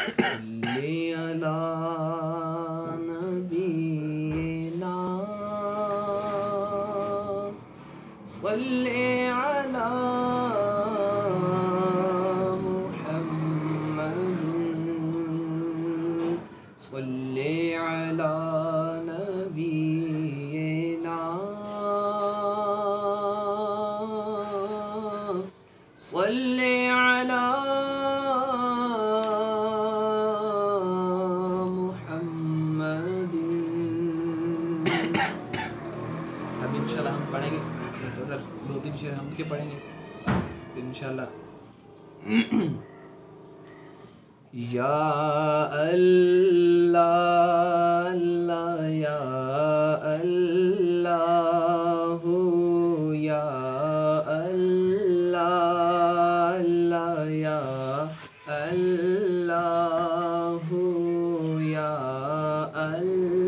صلی علی نبینا صلی علی محمد صلی علی نبینا صلی علی ہم پڑھیں گے تو ادھر 2-3 شعر ہم کے پڑھیں گے پھر انشاءاللہ یا اللہ اللہ یا اللہ یا اللہ اللہ یا اللہ یا اللہ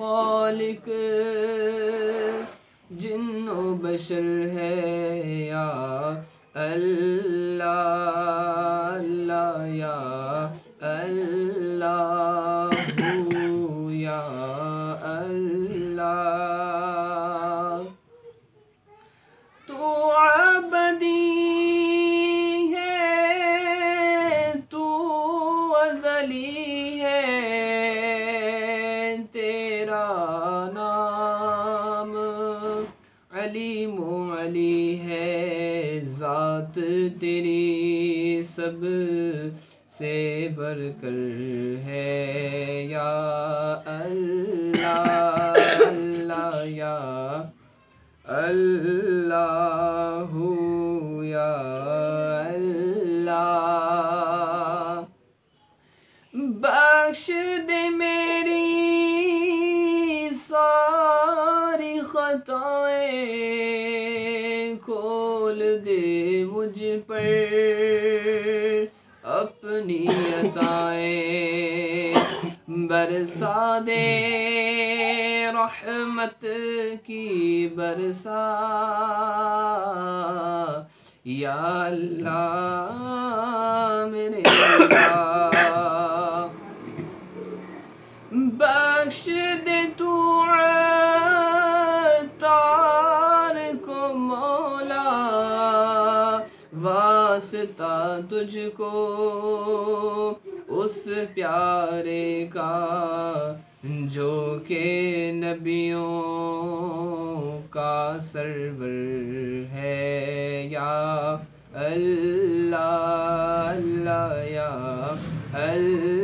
خالق جن و بشر ہے یا اللہ اللہ یا اللہ یا اللہ تو عبدی ہے تو ازلی علیم و علی ہے ذات تیری سب سے بڑھ کر ہے یا اللہ اللہ یا اللہ یا اللہ بخش دے میری ساری خطائیں کھول دے مجھ پر اپنی عطائیں برسا دے رحمت کی برسا یا اللہ میرے اللہ بخش دے تو عطار کو مولا واسطہ تجھ کو اس پیارے کا جو کہ نبیوں کا سرور ہے یا اللہ اللہ یا اللہ